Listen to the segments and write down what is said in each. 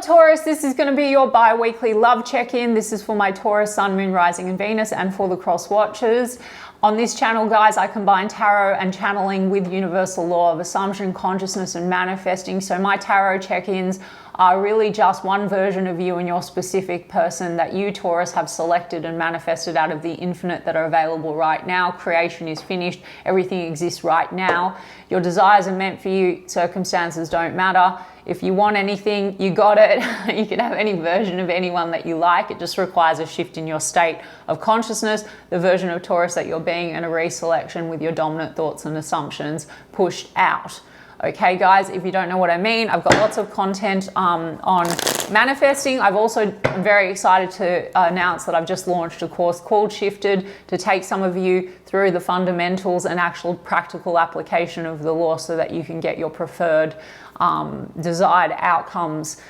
up, Taurus? This is going to be your bi-weekly love check-in. This is for my Taurus, Sun, Moon, Rising and Venus, and for the cross watchers. On this channel, guys, I combine tarot and channeling with universal law of assumption, consciousness and manifesting. So my tarot check-ins are really just one version of you and your specific person that you, Taurus, have selected and manifested out of the infinite that are available right now. Creation is finished. Everything exists right now. Your desires are meant for you. Circumstances don't matter. If you want anything, you got it. You can have any version of anyone that you like. It just requires a shift in your state of consciousness, the version of Taurus that you're being, and a reselection with your dominant thoughts and assumptions pushed out. Okay, guys, if you don't know what I mean, I've got lots of content on manifesting. I'm very excited to announce that I've just launched a course called Shifted to take some of you through the fundamentals and actual practical application of the law so that you can get your preferred desired outcomes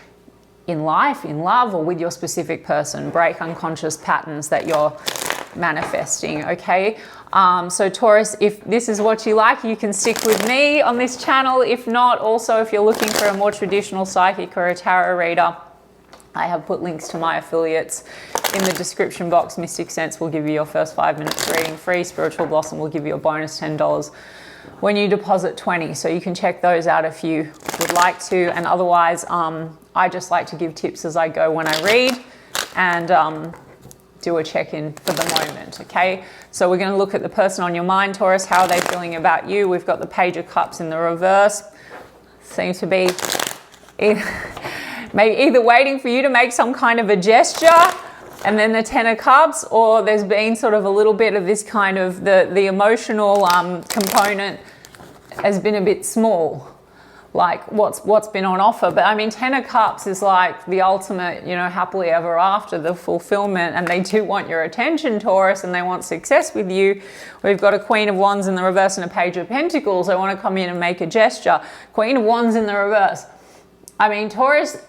in life, in love, or with your specific person. Break unconscious patterns that you're manifesting, okay? So Taurus, if this is what you like, you can stick with me on this channel. If not, also if you're looking for a more traditional psychic or a tarot reader, I have put links to my affiliates in the description box. Mystic Sense will give you your first 5 minutes reading free. Spiritual Blossom will give you a bonus $10 when you deposit 20. So you can check those out if you would like to. And otherwise, I just like to give tips as I go when I read and do a check-in for the moment, okay? So we're going to look at the person on your mind, Taurus. How are they feeling about you? We've got the Page of Cups in the reverse. Seems to be maybe either waiting for you to make some kind of a gesture, and then the Ten of Cups, or there's been sort of a little bit of this kind of the emotional component has been a bit small, like what's been on offer. But I mean, Ten of Cups is like the ultimate, you know, happily ever after, the fulfillment, and they do want your attention, Taurus, and they want success with you. We've got a Queen of Wands in the reverse and a Page of Pentacles. They want to come in and make a gesture. Queen of Wands in the reverse. I mean, Taurus,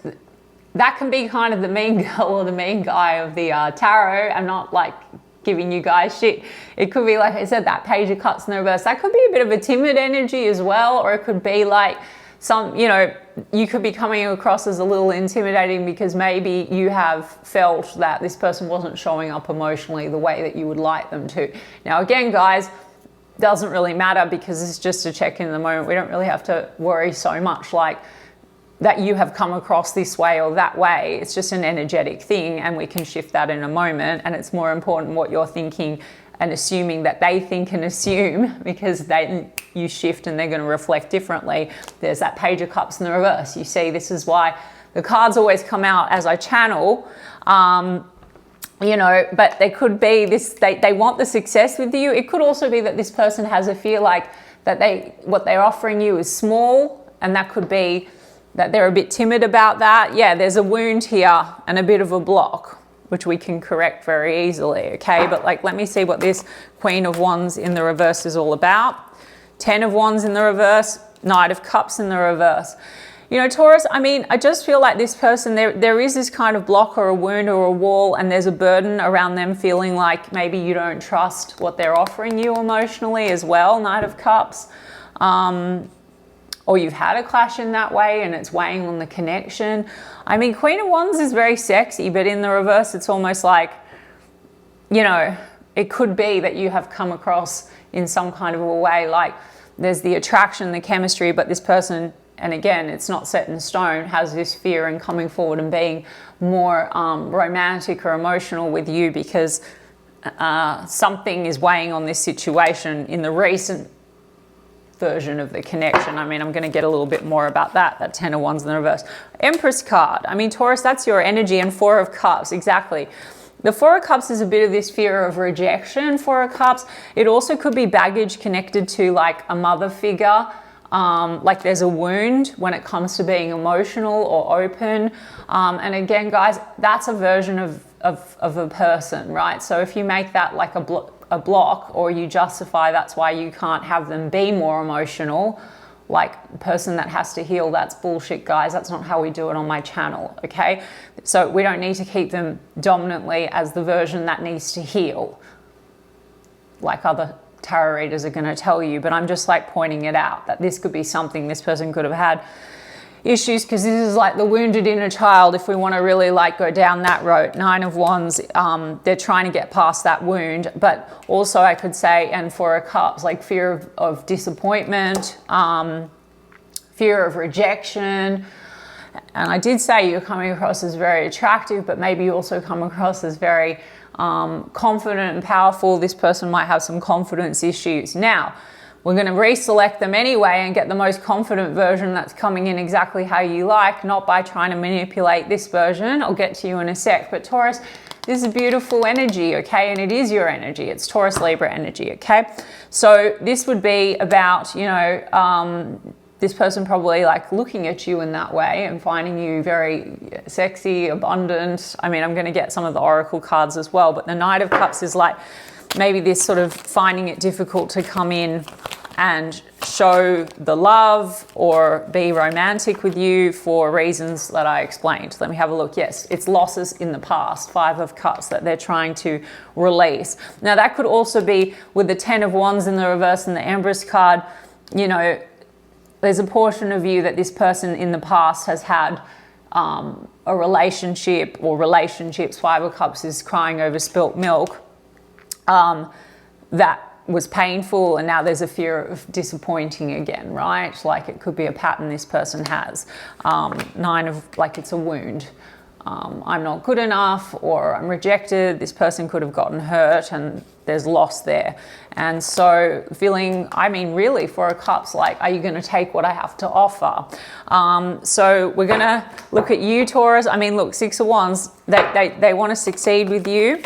that can be kind of the mean girl or the mean guy of the tarot. I'm not like giving you guys shit. It could be, like I said, that Page of Cups in the reverse. That could be a bit of a timid energy as well, or it could be like some, you know, you could be coming across as a little intimidating because maybe you have felt that this person wasn't showing up emotionally the way that you would like them to. Now, again, guys, doesn't really matter because it's just a check-in the moment. We don't really have to worry so much like that you have come across this way or that way. It's just an energetic thing, and we can shift that in a moment. And it's more important what you're thinking and assuming that they think and assume, because you shift and they're going to reflect differently. There's that Page of Cups in the reverse. You see, this is why the cards always come out as I channel, you know, but they could be this, they want the success with you. It could also be that this person has a fear like that what they're offering you is small, and that could be that they're a bit timid about that. Yeah, there's a wound here and a bit of a block, which we can correct very easily, okay? But like, let me see what this Queen of Wands in the reverse is all about. Ten of Wands in the reverse, Knight of Cups in the reverse. You know, Taurus, I mean, I just feel like this person, there is this kind of block or a wound or a wall, and there's a burden around them feeling like maybe you don't trust what they're offering you emotionally as well, Knight of Cups. Or you've had a clash in that way and it's weighing on the connection. I mean, Queen of Wands is very sexy, but in the reverse, it's almost like, you know, it could be that you have come across in some kind of a way, like there's the attraction, the chemistry, but this person, and again, it's not set in stone, has this fear in coming forward and being more romantic or emotional with you because something is weighing on this situation in the recent version of the connection. I mean, I'm going to get a little bit more about that Ten of Wands in the reverse. Empress card. I mean, Taurus, that's your energy, and Four of Cups, exactly. The Four of Cups is a bit of this fear of rejection, Four of Cups. It also could be baggage connected to like a mother figure. Like there's a wound when it comes to being emotional or open. And again, guys, that's a version of a person, right? So if you make that like a block, or you justify that's why you can't have them be more emotional, like the person that has to heal, that's bullshit, guys. That's not how we do it on my channel, okay? So we don't need to keep them dominantly as the version that needs to heal, like other tarot readers are going to tell you. But I'm just like pointing it out that this could be something this person could have had issues, because this is like the wounded inner child, if we want to really like go down that road. 9 of Wands, they're trying to get past that wound. But also I could say, and 4 of Cups, like fear of disappointment, fear of rejection. And I did say you're coming across as very attractive, but maybe you also come across as very confident and powerful. This person might have some confidence issues. Now, we're going to reselect them anyway and get the most confident version that's coming in exactly how you like, not by trying to manipulate this version. I'll get to you in a sec. But Taurus, this is beautiful energy, okay? And it is your energy. It's Taurus Libra energy, okay? So this would be about, you know, this person probably like looking at you in that way and finding you very sexy, abundant. I mean, I'm going to get some of the oracle cards as well, but the Knight of Cups is like maybe this sort of finding it difficult to come in and show the love or be romantic with you for reasons that I explained. Let me have a look. Yes, it's losses in the past, 5 of Cups that they're trying to release. Now that could also be with the 10 of Wands in the reverse and the Empress card. You know, there's a portion of you that this person in the past has had a relationship or relationships. 5 of Cups is crying over spilt milk. That was painful, and now there's a fear of disappointing again, right? Like it could be a pattern this person has. 9 of, like it's a wound. I'm not good enough, or I'm rejected. This person could have gotten hurt and there's loss there. And so feeling, I mean, really 4 of Cups, like, are you going to take what I have to offer? So we're going to look at you, Taurus. I mean, look, 6 of Wands, they want to succeed with you.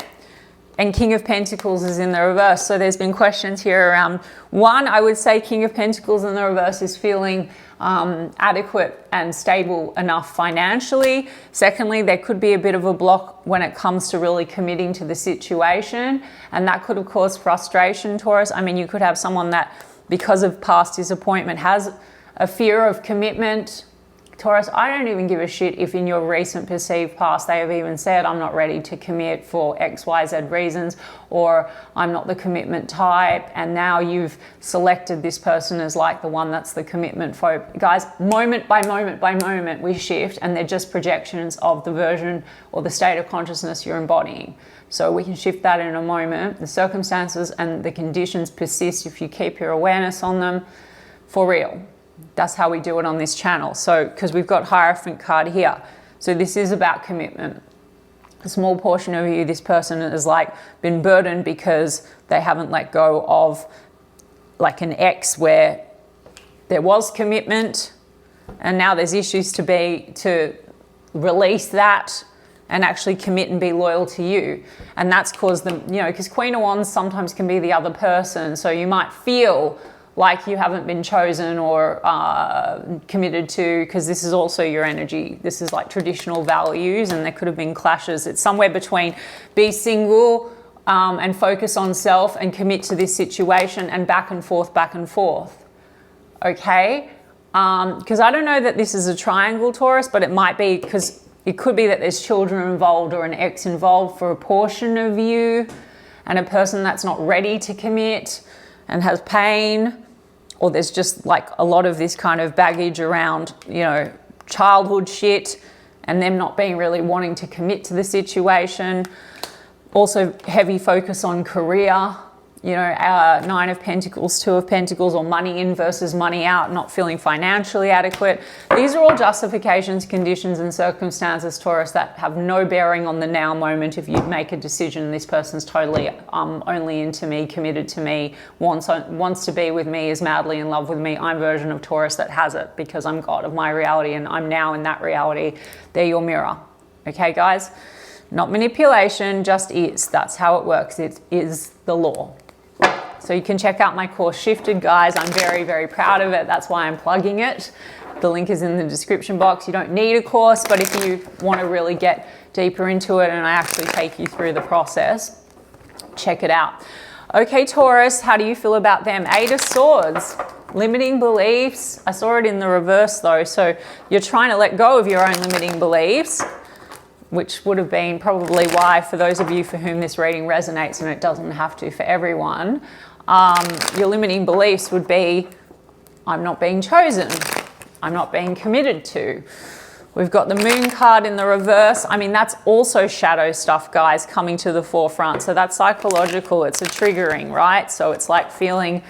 And King of Pentacles is in the reverse. So there's been questions here around, 1, I would say King of Pentacles in the reverse is feeling adequate and stable enough financially. Secondly, there could be a bit of a block when it comes to really committing to the situation. And that could have caused frustration, Taurus. I mean, you could have someone that, because of past disappointment, has a fear of commitment. Taurus, I don't even give a shit if in your recent perceived past they have even said, I'm not ready to commit for X, Y, Z reasons, or I'm not the commitment type, and now you've selected this person as like the one that's the commitment phobe. Guys, moment by moment by moment we shift, and they're just projections of the version or the state of consciousness you're embodying. So we can shift that in a moment. The circumstances and the conditions persist if you keep your awareness on them, for real. That's how we do it on this channel. So, because we've got Hierophant card here. So this is about commitment. A small portion of you, this person has like been burdened because they haven't let go of like an ex where there was commitment, and now there's issues to release that and actually commit and be loyal to you. And that's caused them, you know, because Queen of Wands sometimes can be the other person. So you might feel like you haven't been chosen or committed to, because this is also your energy. This is like traditional values, and there could have been clashes. It's somewhere between be single and focus on self and commit to this situation, and back and forth, okay? Because I don't know that this is a triangle, Taurus, but it might be, because it could be that there's children involved or an ex involved for a portion of you, and a person that's not ready to commit and has pain. Or there's just like a lot of this kind of baggage around, you know, childhood shit, and them not being really wanting to commit to the situation. Also heavy focus on career, you know, 9 of Pentacles, 2 of Pentacles, or money in versus money out, not feeling financially adequate. These are all justifications, conditions, and circumstances, Taurus, that have no bearing on the now moment. If you make a decision, this person's totally only into me, committed to me, wants to be with me, is madly in love with me. I'm a version of Taurus that has it, because I'm God of my reality, and I'm now in that reality. They're your mirror. Okay, guys? Not manipulation, just is. That's how it works. It is the law. So you can check out my course Shifted, guys. I'm very, very proud of it. That's why I'm plugging it. The link is in the description box. You don't need a course, but if you want to really get deeper into it and I actually take you through the process, check it out. Okay, Taurus, how do you feel about them? 8 of Swords, limiting beliefs. I saw it in the reverse though. So you're trying to let go of your own limiting beliefs, which would have been probably why, for those of you for whom this reading resonates, and it doesn't have to for everyone, your limiting beliefs would be, I'm not being chosen. I'm not being committed to. We've got the Moon card in the reverse. I mean, that's also shadow stuff, guys, coming to the forefront. So that's psychological. It's a triggering, right? So it's like feeling,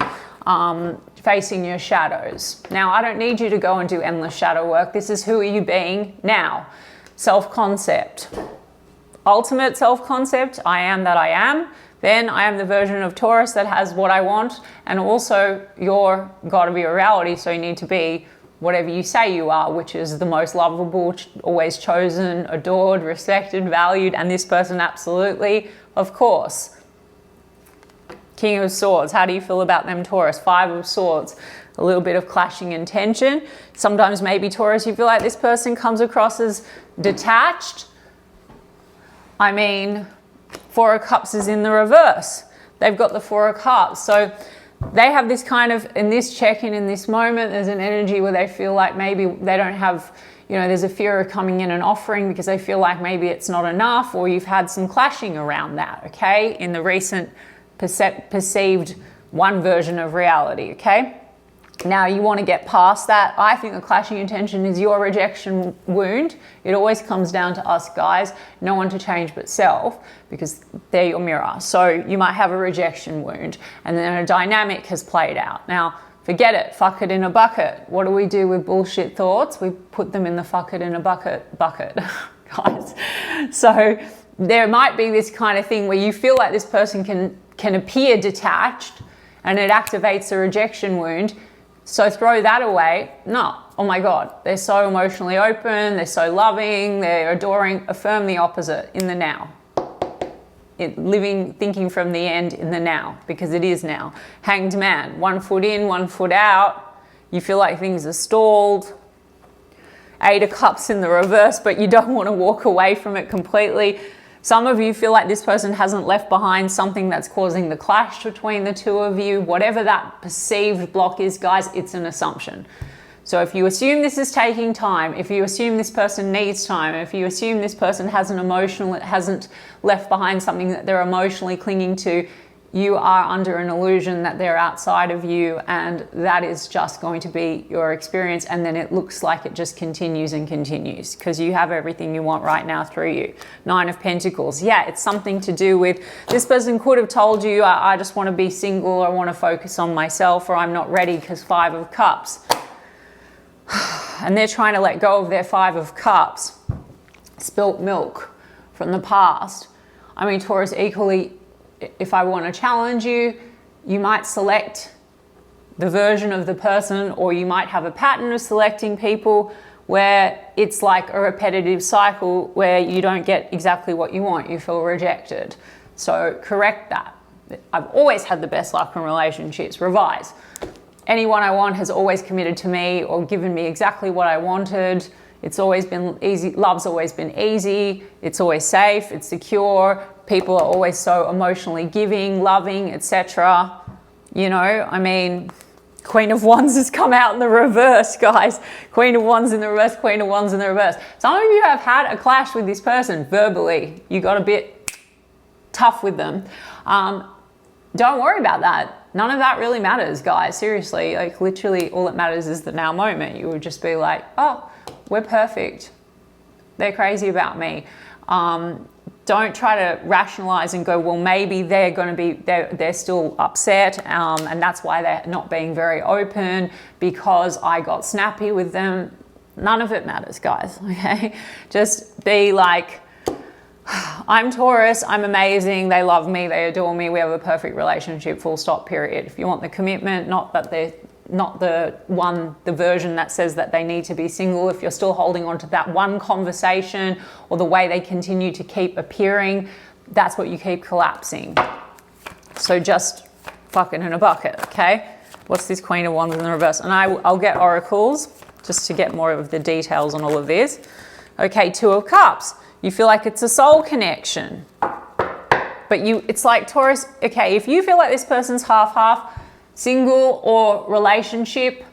facing your shadows. Now, I don't need you to go and do endless shadow work. This is who are you being now. Self-concept. Ultimate self-concept, I am that I am. Then I am the version of Taurus that has what I want. And also, you're got to be a reality, so you need to be whatever you say you are, which is the most lovable, always chosen, adored, respected, valued, and this person absolutely, of course. King of Swords, how do you feel about them, Taurus? Five of Swords, a little bit of clashing in tension. Sometimes maybe, Taurus, you feel like this person comes across as detached. I mean, Four of Cups is in the reverse. They've got the Four of Cups. So they have this kind of, in this check-in, in this moment, there's an energy where they feel like maybe they don't have, you know, there's a fear of coming in and offering because they feel like maybe it's not enough, or you've had some clashing around that, okay, in the recent perceived one version of reality, okay? Now you want to get past that. I think the clashing intention is your rejection wound. It always comes down to us, guys. No one to change but self, because they're your mirror. So you might have a rejection wound, and then a dynamic has played out. Now, forget it. Fuck it in a bucket. What do we do with bullshit thoughts? We put them in the fuck it in a bucket, guys. So there might be this kind of thing where you feel like this person can appear detached, and it activates a rejection wound. So throw that away. No, oh my God, they're so emotionally open, they're so loving, they're adoring. Affirm the opposite in the now. Thinking from the end in the now, because it is now. Hanged Man, 1 foot in, 1 foot out. You feel like things are stalled. Eight of Cups in the reverse, but you don't want to walk away from it completely. Some of you feel like this person hasn't left behind something that's causing the clash between the two of you. Whatever that perceived block is, guys, it's an assumption. So if you assume this is taking time, if you assume this person needs time, if you assume this person hasn't left behind something that they're emotionally clinging to, you are under an illusion that they're outside of you, and that is just going to be your experience, and then it looks like it just continues and continues because you have everything you want right now through you. Nine of Pentacles. Yeah, it's something to do with this person could have told you, I just want to be single, I want to focus on myself, or I'm not ready because Five of Cups. And they're trying to let go of their Five of Cups. Spilt milk from the past. I mean, Taurus, equally, if I want to challenge you, you might select the version of the person, or you might have a pattern of selecting people where it's like a repetitive cycle where you don't get exactly what you want. You feel rejected. So correct that. I've always had the best luck in relationships. Revise. Anyone I want has always committed to me or given me exactly what I wanted. It's always been easy. Love's always been easy. It's always safe. It's secure. People are always so emotionally giving, loving, etc. You know, I mean, Queen of Wands has come out in the reverse, guys. Queen of Wands in the reverse, Queen of Wands in the reverse. Some of you have had a clash with this person verbally. You got a bit tough with them. Don't worry about that. None of that really matters, guys. Seriously, like literally all that matters is the now moment. You would just be like, oh, we're perfect. They're crazy about me. Don't try to rationalize and go, well, maybe they're going to be, they're still upset, and that's why they're not being very open because I got snappy with them. None of it matters, guys, okay? Just be like, I'm Taurus, I'm amazing, they love me, they adore me, we have a perfect relationship, full stop, period. If you want the commitment, not that they're not the version that says that they need to be single, if you're still holding on to that one conversation or the way they continue to keep appearing, that's what you keep collapsing. So just fucking in a bucket, okay? What's this Queen of Wands in the reverse? And I'll get oracles just to get more of the details on all of this. Okay, Two of Cups. You feel like it's a soul connection. But it's like Taurus, okay, if you feel like this person's half-half, single or relationship,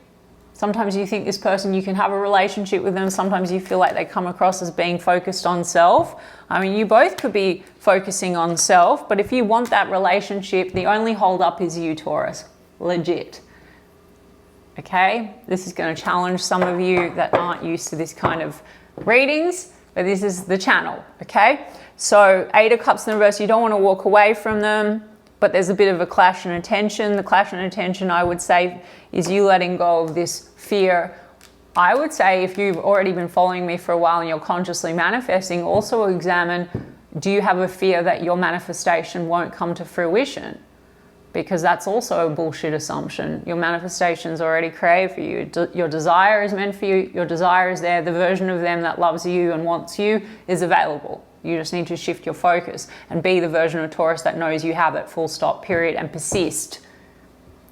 sometimes you think this person, you can have a relationship with them. Sometimes you feel like they come across as being focused on self. I mean, you both could be focusing on self, but if you want that relationship, the only hold up is you, Taurus. Legit. Okay, this is going to challenge some of you that aren't used to this kind of readings, but this is the channel. Okay, so 8 of Cups in reverse, you don't want to walk away from them, but there's a bit of a clash and a tension. The clash and a tension, I would say, is you letting go of this fear. I would say if you've already been following me for a while and you're consciously manifesting, also examine, do you have a fear that your manifestation won't come to fruition? Because that's also a bullshit assumption. Your manifestation's already created for you. Your desire is meant for you. Your desire is there. The version of them that loves you and wants you is available. You just need to shift your focus and be the version of Taurus that knows you have it, full stop, period, and persist.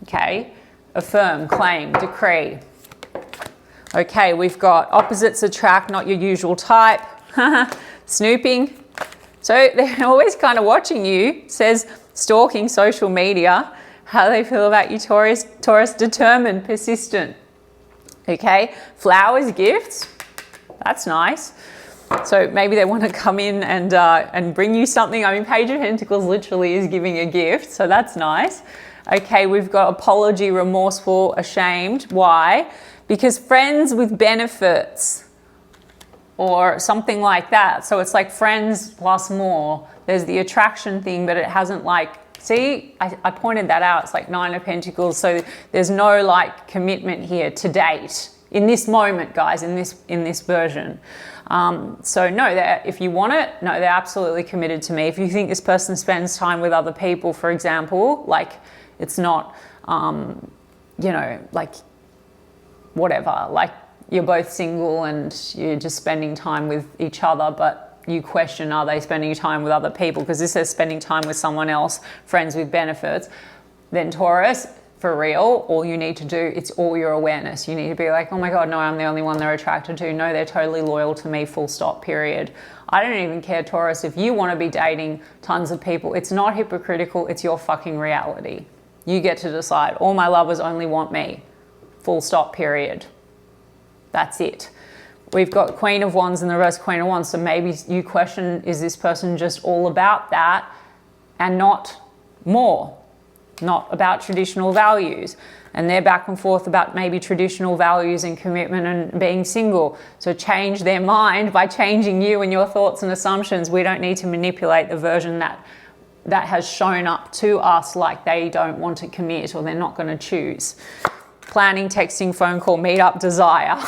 Okay? Affirm, claim, decree. Okay, we've got opposites attract, not your usual type. Snooping. So they're always kind of watching you. It says stalking social media. How do they feel about you, Taurus? Taurus, determined, persistent. Okay, flowers, gifts. That's nice. So maybe they want to come in and bring you something. I mean, Page of Pentacles literally is giving a gift, so that's nice. Okay, we've got apology, remorseful, ashamed. Why? Because friends with benefits or something like that. So it's like friends plus more. There's the attraction thing, but it hasn't like, see, I pointed that out. It's like 9 of Pentacles. So there's no like commitment here to date in this moment, guys, in this version. So no, if you want it, no, they're absolutely committed to me. If you think this person spends time with other people, for example, like it's not, you know, like whatever, like you're both single and you're just spending time with each other, but you question, are they spending time with other people? Because this says spending time with someone else, friends with benefits. Then Taurus, for real, all you need to do, it's all your awareness. You need to be like, oh my God, no, I'm the only one they're attracted to. No, they're totally loyal to me, full stop, period. I don't even care, Taurus, if you want to be dating tons of people. It's not hypocritical. It's your fucking reality. You get to decide. All my lovers only want me, full stop, period. That's it. We've got Queen of Wands in the reverse, Queen of Wands. So maybe you question, is this person just all about that and not more? Not about traditional values, and they're back and forth about maybe traditional values and commitment and being single. So change their mind by changing you and your thoughts and assumptions. We don't need to manipulate the version that has shown up to us like they don't want to commit or they're not going to choose. Planning, texting, phone call, meet up, desire.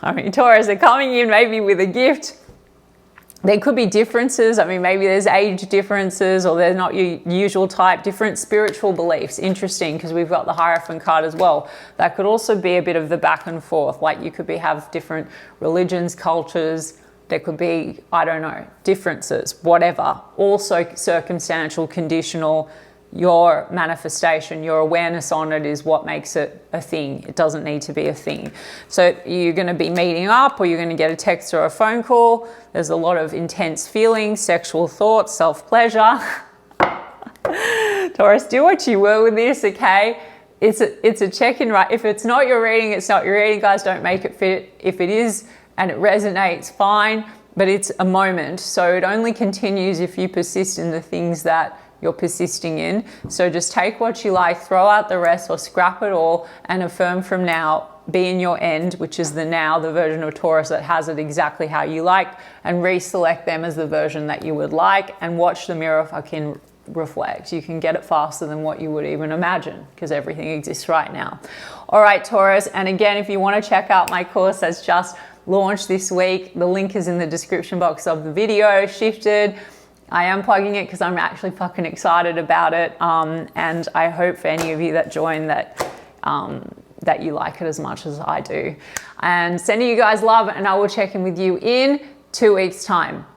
I mean, Taurus are coming in maybe with a gift. There could be differences. I mean, maybe there's age differences or they're not your usual type, different spiritual beliefs. Interesting, because we've got the Hierophant card as well. That could also be a bit of the back and forth. Like you could have different religions, cultures. There could be, I don't know, differences, whatever. Also circumstantial, conditional. Your manifestation, your awareness on it is what makes it a thing. It doesn't need to be a thing. So you're going to be meeting up or you're going to get a text or a phone call. There's a lot of intense feelings, sexual thoughts, self-pleasure. Taurus, do what you will with this, okay? It's a check-in, right? If it's not your reading, it's not your reading, guys. Don't make it fit. If it is and it resonates, fine. But it's a moment. So it only continues if you persist in the things that you're persisting in. So just take what you like, throw out the rest or scrap it all and affirm from now, be in your end, which is the now, the version of Taurus that has it exactly how you like, and reselect them as the version that you would like and watch the mirror fucking reflect. You can get it faster than what you would even imagine because everything exists right now. All right, Taurus. And again, if you want to check out my course that's just launched this week, the link is in the description box of the video, Shifted. I am plugging it because I'm actually fucking excited about it. And I hope for any of you that join that you like it as much as I do. And sending you guys love, and I will check in with you in 2 weeks' time.